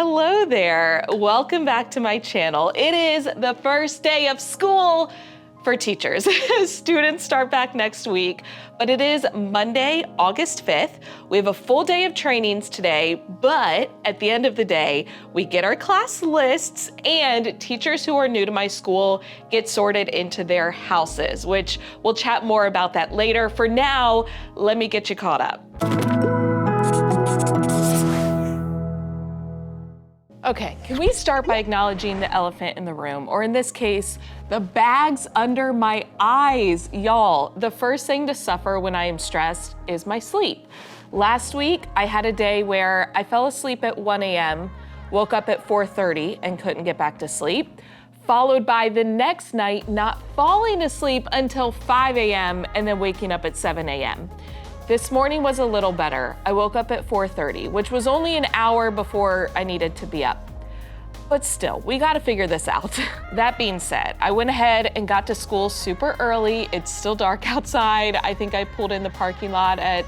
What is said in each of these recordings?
Hello there, welcome back to my channel. It is the first day of school for teachers. Students start back next week, but it is Monday, August 5th. We have a full day of trainings today, but at the end of the day, we get our class lists and teachers who are new to my school get sorted into their houses, which we'll chat more about that later. For now, let me get you caught up. Okay, can we start by acknowledging the elephant in the room, or in this case, the bags under my eyes. Y'all, the first thing to suffer when I am stressed is my sleep. Last week, I had a day where I fell asleep at 1 a.m., woke up at 4:30 and couldn't get back to sleep, followed by the next night not falling asleep until 5 a.m. and then waking up at 7 a.m. This morning was a little better. I woke up at 4:30, which was only an hour before I needed to be up. But still, we gotta figure this out. That being said, I went ahead and got to school super early. It's still dark outside. I think I pulled in the parking lot at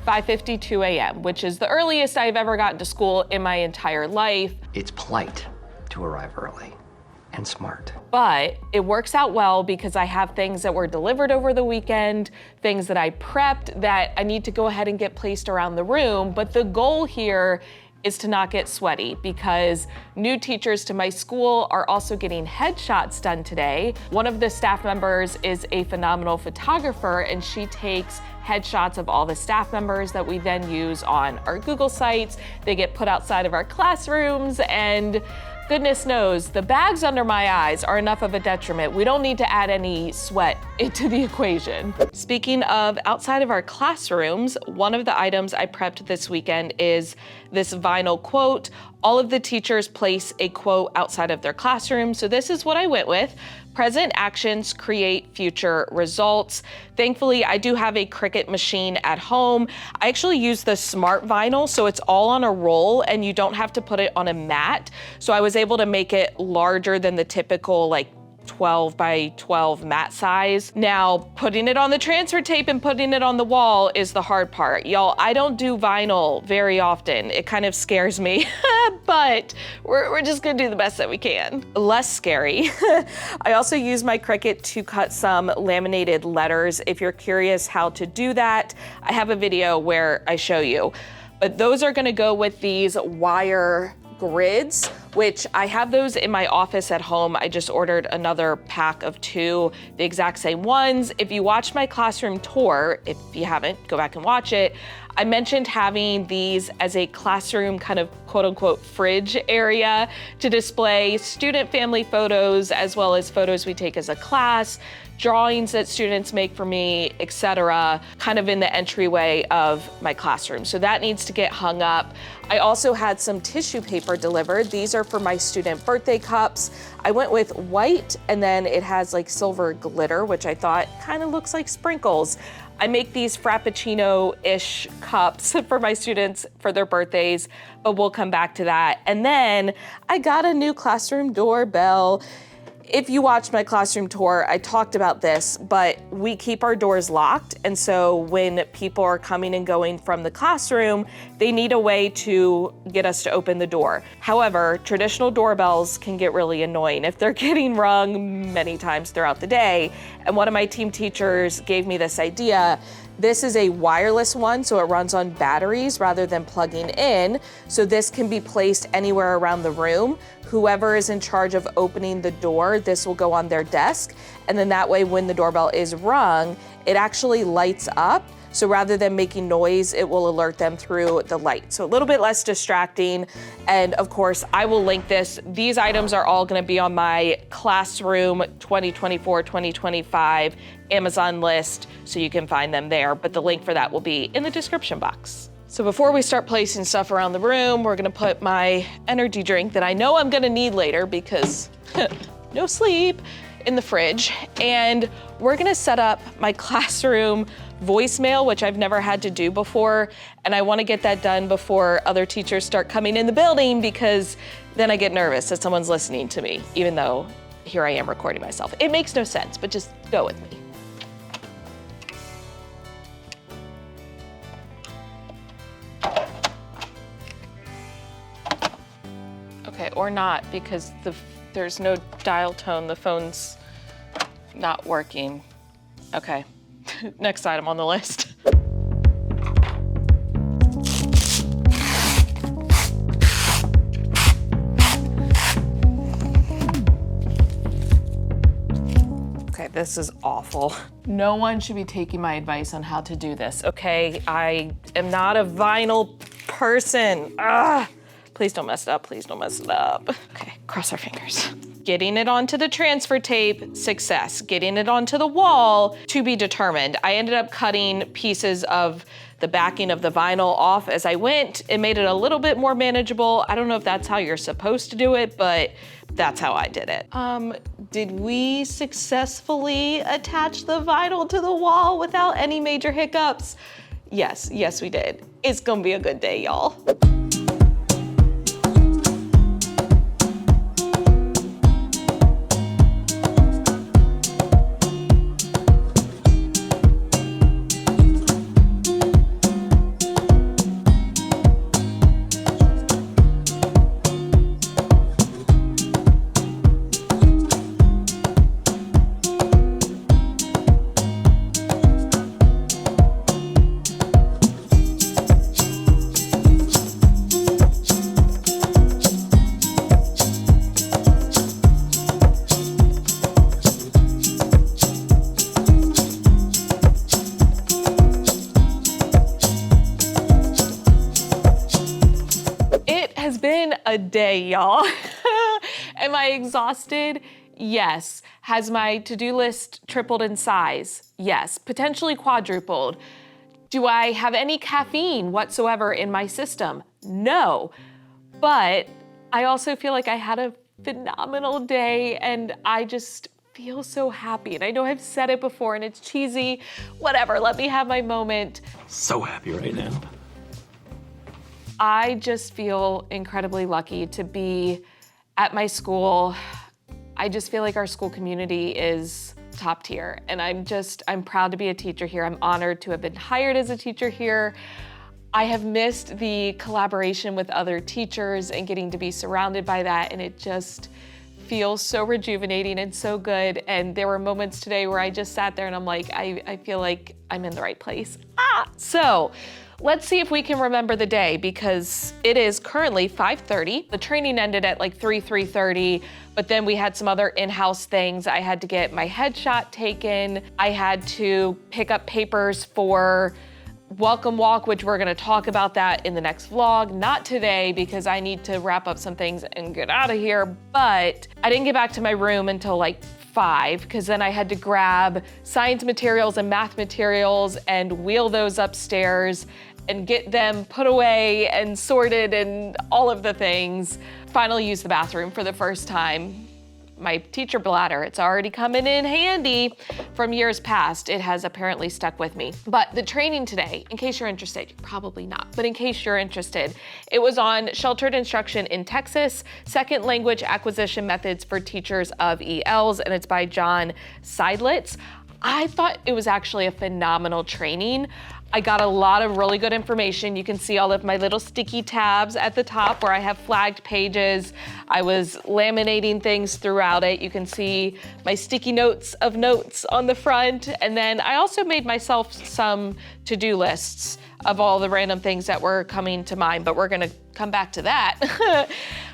5:52 a.m., which is the earliest I've ever gotten to school in my entire life. It's polite to arrive early. And smart. But it works out well because I have things that were delivered over the weekend, things that I prepped that I need to go ahead and get placed around the room. But the goal here is to not get sweaty because new teachers to my school are also getting headshots done today. One of the staff members is a phenomenal photographer and she takes headshots of all the staff members that we then use on our Google sites. They get put outside of our classrooms, and goodness knows, the bags under my eyes are enough of a detriment. We don't need to add any sweat into the equation. Speaking of outside of our classrooms, one of the items I prepped this weekend is this vinyl quote. All of the teachers place a quote outside of their classroom, so this is what I went with. Present actions create future results. Thankfully, I do have a Cricut machine at home. I actually use the smart vinyl, so it's all on a roll and you don't have to put it on a mat. So I was able to make it larger than the typical 12 by 12 mat size. Now, putting it on the transfer tape and putting it on the wall is the hard part. Y'all, I don't do vinyl very often. It kind of scares me, but we're just gonna do the best that we can. Less scary. I also use my Cricut to cut some laminated letters. If you're curious how to do that, I have a video where I show you. But those are gonna go with these wire grids, which I have those in my office at home. I just ordered another pack of 2, the exact same ones. If you watched my classroom tour, if you haven't, go back and watch it. I mentioned having these as a classroom kind of quote unquote fridge area to display student family photos as well as photos we take as a class, drawings that students make for me, etc., kind of in the entryway of my classroom. So that needs to get hung up. I also had some tissue paper delivered. These are for my student birthday cups. I went with white and then it has silver glitter, which I thought kind of looks like sprinkles. I make these Frappuccino-ish cups for my students for their birthdays, but we'll come back to that. And then I got a new classroom doorbell. If you watched my classroom tour, I talked about this, but we keep our doors locked. And so when people are coming and going from the classroom, they need a way to get us to open the door. However, traditional doorbells can get really annoying if they're getting rung many times throughout the day. And one of my team teachers gave me this idea. This is a wireless one, so it runs on batteries rather than plugging in. So this can be placed anywhere around the room. Whoever is in charge of opening the door, this will go on their desk. And then that way, when the doorbell is rung, it actually lights up. So rather than making noise, it will alert them through the light. So a little bit less distracting. And of course, I will link this. These items are all gonna be on my classroom 2024-2025 Amazon list, so you can find them there. But the link for that will be in the description box. So before we start placing stuff around the room, we're gonna put my energy drink that I know I'm gonna need later because no sleep, in the fridge. And we're gonna set up my classroom voicemail, which I've never had to do before. And I wanna get that done before other teachers start coming in the building because then I get nervous that someone's listening to me, even though here I am recording myself. It makes no sense, but just go with me. Okay, or not, because there's no dial tone. The phone's not working. Okay, next item on the list. Okay, this is awful. No one should be taking my advice on how to do this, okay? I am not a vinyl person. Ah, please don't mess it up, please don't mess it up. Okay, cross our fingers. Getting it onto the transfer tape, success. Getting it onto the wall, to be determined. I ended up cutting pieces of the backing of the vinyl off as I went. It made it a little bit more manageable. I don't know if that's how you're supposed to do it, but that's how I did it. Did we successfully attach the vinyl to the wall without any major hiccups? Yes, yes we did. It's gonna be a good day, y'all. A day, y'all. Am I exhausted? Yes. Has my to-do list tripled in size? Yes. Potentially quadrupled. Do I have any caffeine whatsoever in my system? No. But I also feel like I had a phenomenal day and I just feel so happy. And I know I've said it before and it's cheesy. Whatever, let me have my moment. So happy right now. I just feel incredibly lucky to be at my school. I just feel like our school community is top tier, and I'm proud to be a teacher here. I'm honored to have been hired as a teacher here. I have missed the collaboration with other teachers and getting to be surrounded by that, and it just feels so rejuvenating and so good. And there were moments today where I just sat there and I'm like, I feel like I'm in the right place. So let's see if we can remember the day, because it is currently 5:30. The training ended at like 3:30, but then we had some other in-house things. I had to get my headshot taken. I had to pick up papers for Welcome Walk, which we're gonna talk about that in the next vlog. Not today, because I need to wrap up some things and get out of here, but I didn't get back to my room until like 5, because then I had to grab science materials and math materials and wheel those upstairs and get them put away and sorted and all of the things. Finally used the bathroom for the first time. My teacher bladder, it's already coming in handy from years past. It has apparently stuck with me. But the training today, in case you're interested, probably not, but in case you're interested, it was on sheltered instruction in Texas, second language acquisition methods for teachers of ELs, and it's by John Seidlitz. I thought it was actually a phenomenal training. I got a lot of really good information. You can see all of my little sticky tabs at the top where I have flagged pages. I was laminating things throughout it. You can see my sticky notes of notes on the front. And then I also made myself some to-do lists of all the random things that were coming to mind, but we're gonna come back to that.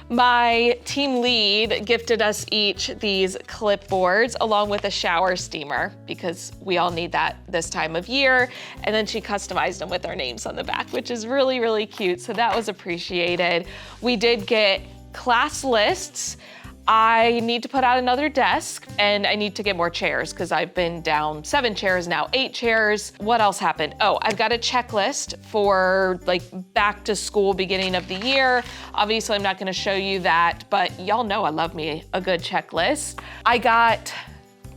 My team lead gifted us each these clipboards along with a shower steamer, because we all need that this time of year. And then she customized them with our names on the back, which is really, really cute. So that was appreciated. We did get class lists. I need to put out another desk and I need to get more chairs because I've been down 7 chairs, now 8 chairs. What else happened? Oh, I've got a checklist for like back to school beginning of the year. Obviously, I'm not gonna show you that, but y'all know I love me a good checklist. I got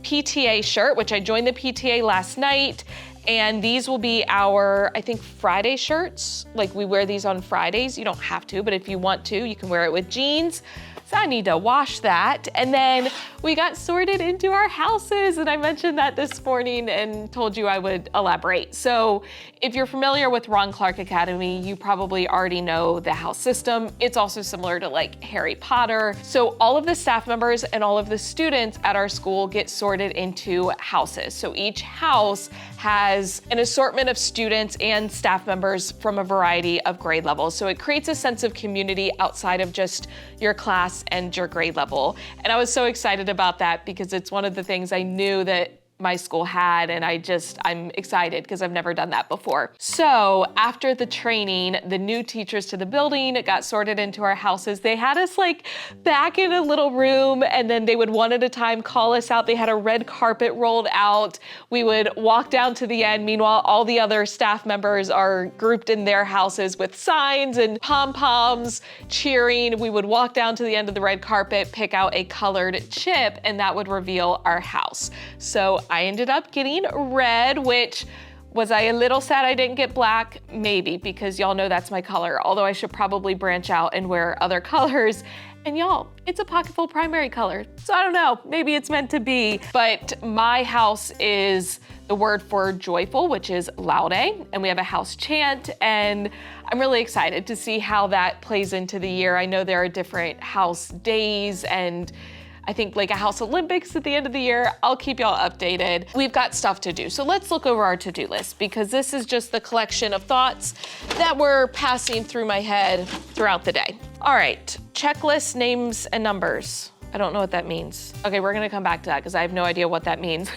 PTA shirt, which I joined the PTA last night. And these will be our, I think, Friday shirts. Like we wear these on Fridays. You don't have to, but if you want to, you can wear it with jeans. So I need to wash that. And then we got sorted into our houses, and I mentioned that this morning and told you I would elaborate. So if you're familiar with Ron Clark Academy, you probably already know the house system. It's also similar to like Harry Potter. So all of the staff members and all of the students at our school get sorted into houses. So each house has an assortment of students and staff members from a variety of grade levels. So it creates a sense of community outside of just your class and your grade level. And I was so excited about that because it's one of the things I knew that my school had, and I'm excited because I've never done that before. So after the training, the new teachers to the building got sorted into our houses. They had us like back in a little room, and then they would one at a time call us out. They had a red carpet rolled out. We would walk down to the end. Meanwhile, all the other staff members are grouped in their houses with signs and pom-poms cheering. We would walk down to the end of the red carpet, pick out a colored chip, and that would reveal our house. So I ended up getting red, which was I a little sad I didn't get black? Maybe, because y'all know that's my color, although I should probably branch out and wear other colors. And y'all, it's a Pocketful primary color, so I don't know, maybe it's meant to be. But my house is the word for joyful, which is laude, and we have a house chant, and I'm really excited to see how that plays into the year. I know there are different house days, and I think like a house Olympics at the end of the year. I'll keep y'all updated. We've got stuff to do. So let's look over our to-do list, because this is just the collection of thoughts that were passing through my head throughout the day. All right, checklist, names and numbers. I don't know what that means. Okay, we're gonna come back to that because I have no idea what that means.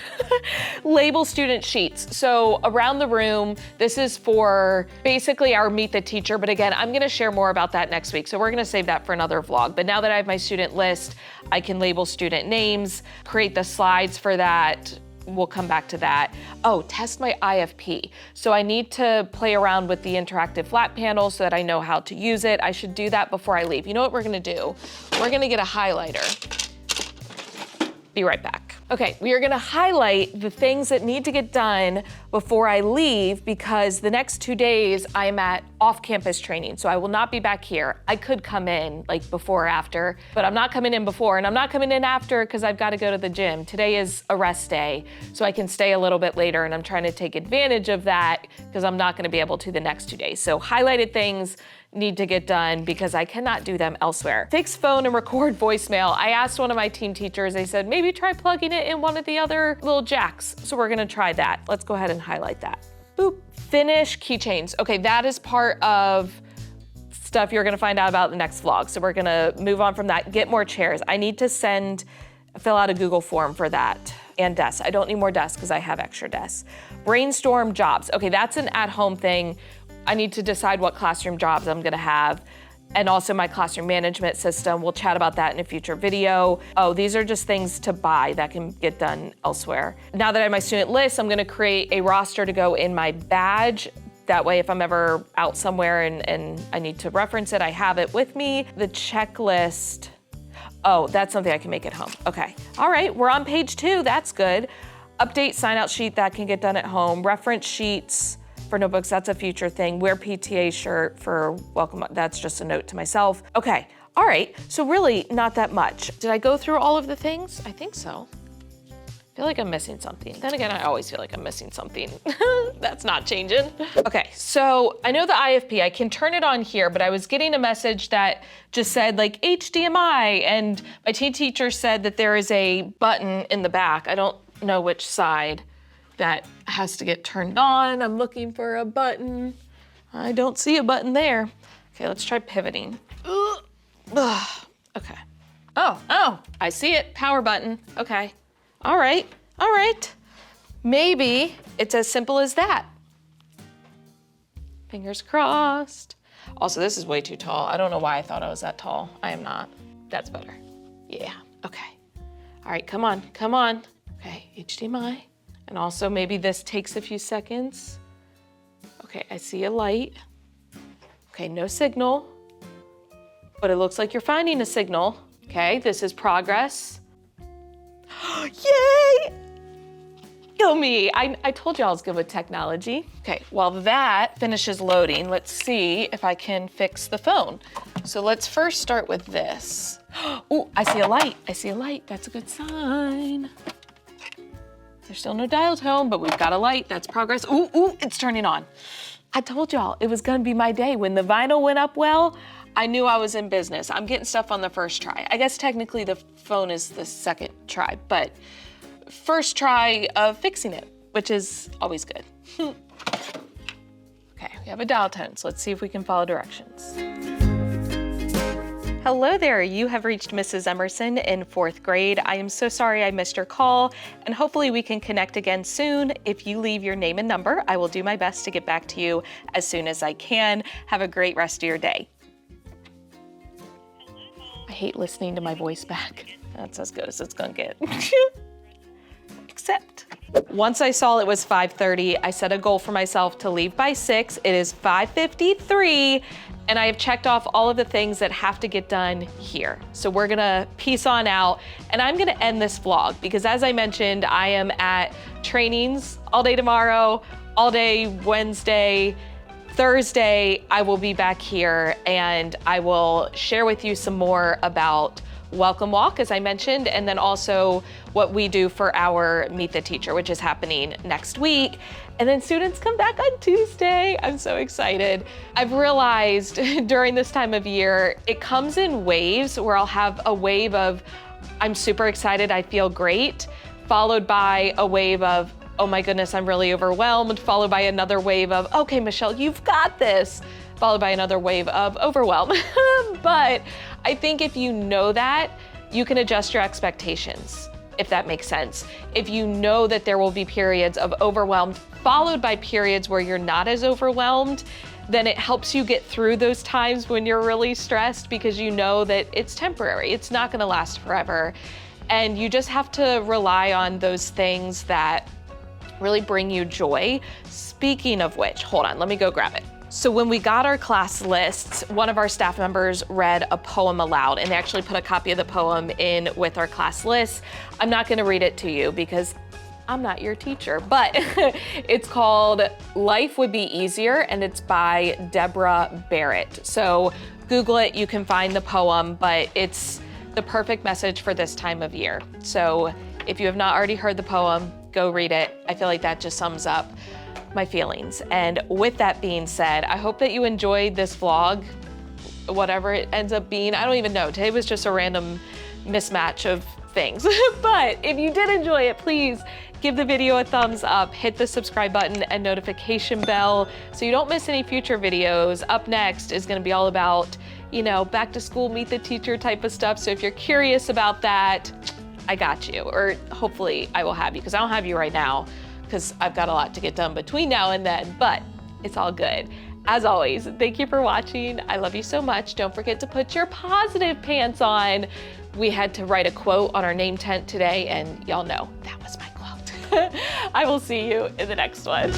Label student sheets. So around the room, this is for basically our Meet the Teacher, but again, I'm gonna share more about that next week. So we're gonna save that for another vlog. But now that I have my student list, I can label student names, create the slides for that. We'll come back to that. Oh, test my IFP. So I need to play around with the interactive flat panel so that I know how to use it. I should do that before I leave. You know what we're gonna do? We're gonna get a highlighter. Be right back. Okay, we are gonna highlight the things that need to get done before I leave, because the next 2 days I'm at off-campus training, so I will not be back here. I could come in like before or after, but I'm not coming in before, and I'm not coming in after because I've got to go to the gym. Today is a rest day, so I can stay a little bit later, and I'm trying to take advantage of that because I'm not gonna be able to the next 2 days. So highlighted things need to get done because I cannot do them elsewhere. Fix phone and record voicemail. I asked one of my team teachers, they said, maybe try plugging it in one of the other little jacks. So we're gonna try that. Let's go ahead and highlight that. Boop. Finish keychains. Okay, that is part of stuff you're gonna find out about in the next vlog. So we're gonna move on from that. Get more chairs. I need to fill out a Google form for that. And desks. I don't need more desks because I have extra desks. Brainstorm jobs. Okay, that's an at-home thing. I need to decide what classroom jobs I'm gonna have, and also my classroom management system. We'll chat about that in a future video. Oh, these are just things to buy that can get done elsewhere. Now that I have my student list, I'm gonna create a roster to go in my badge. That way, if I'm ever out somewhere and I need to reference it, I have it with me. The checklist, oh, that's something I can make at home. Okay, all right, we're on page 2, that's good. Update sign-out sheet, that can get done at home. Reference sheets for notebooks, that's a future thing. Wear PTA shirt for welcome, that's just a note to myself. Okay, all right, so really not that much. Did I go through all of the things? I think so. I feel like I'm missing something. Then again, I always feel like I'm missing something. That's not changing. Okay, so I know the IFP, I can turn it on here, but I was getting a message that just said like HDMI, and my teen teacher said that there is a button in the back. I don't know which side that has to get turned on. I'm looking for a button. I don't see a button there. Okay, let's try pivoting. Ugh. Okay. Oh, I see it, power button. Okay, all right. Maybe it's as simple as that. Fingers crossed. Also, this is way too tall. I don't know why I thought I was that tall. I am not. That's better. Yeah, okay. All right, come on. Okay, HDMI. And also maybe this takes a few seconds. Okay, I see a light. Okay, no signal, but it looks like you're finding a signal. Okay, this is progress. Yay! Go me, I told you I was good with technology. Okay, while that finishes loading, let's see if I can fix the phone. So let's first start with this. Oh, I see a light. I see a light. That's a good sign. There's still no dial tone, but we've got a light. That's progress. Ooh, ooh, it's turning on. I told y'all it was gonna be my day. When the vinyl went up well, I knew I was in business. I'm getting stuff on the first try. I guess technically the phone is the second try, but first try of fixing it, which is always good. Okay, we have a dial tone, so let's see if we can follow directions. Hello there, you have reached Mrs. Emerson in 4th grade. I am so sorry I missed your call, and hopefully we can connect again soon. If you leave your name and number, I will do my best to get back to you as soon as I can. Have a great rest of your day. I hate listening to my voice back. That's as good as it's gonna get. Except, once I saw it was 5:30, I set a goal for myself to leave by 6. It is 5:53, and I have checked off all of the things that have to get done here. So we're gonna peace on out, and I'm gonna end this vlog because, as I mentioned, I am at trainings all day tomorrow, all day Wednesday, Thursday. I will be back here and I will share with you some more about Welcome Walk, as I mentioned, and then also what we do for our Meet the Teacher, which is happening next week. And then students come back on Tuesday. I'm so excited. I've realized during this time of year, it comes in waves where I'll have a wave of, I'm super excited, I feel great, followed by a wave of, oh my goodness, I'm really overwhelmed, followed by another wave of, okay, Michelle, you've got this, followed by another wave of overwhelm. But I think if you know that, you can adjust your expectations, if that makes sense. If you know that there will be periods of overwhelmed, followed by periods where you're not as overwhelmed, then it helps you get through those times when you're really stressed because you know that it's temporary, it's not gonna last forever. And you just have to rely on those things that really bring you joy. Speaking of which, hold on, let me go grab it. So when we got our class lists, one of our staff members read a poem aloud, and they actually put a copy of the poem in with our class list. I'm not gonna read it to you because I'm not your teacher, but it's called Life Would Be Easier, and it's by Deborah Barrett. So Google it, you can find the poem, but it's the perfect message for this time of year. So if you have not already heard the poem, go read it. I feel like that just sums up my feelings. And with that being said, I hope that you enjoyed this vlog, whatever it ends up being. I don't even know. Today was just a random mismatch of things. But if you did enjoy it, please give the video a thumbs up, hit the subscribe button and notification bell so you don't miss any future videos. Up next is gonna be all about, you know, back to school, meet the teacher type of stuff. So if you're curious about that, I got you, or hopefully I will have you, because I don't have you right now because I've got a lot to get done between now and then, but it's all good. As always, thank you for watching. I love you so much. Don't forget to put your positive pants on. We had to write a quote on our name tent today, and y'all know that was my quote. I will see you in the next one.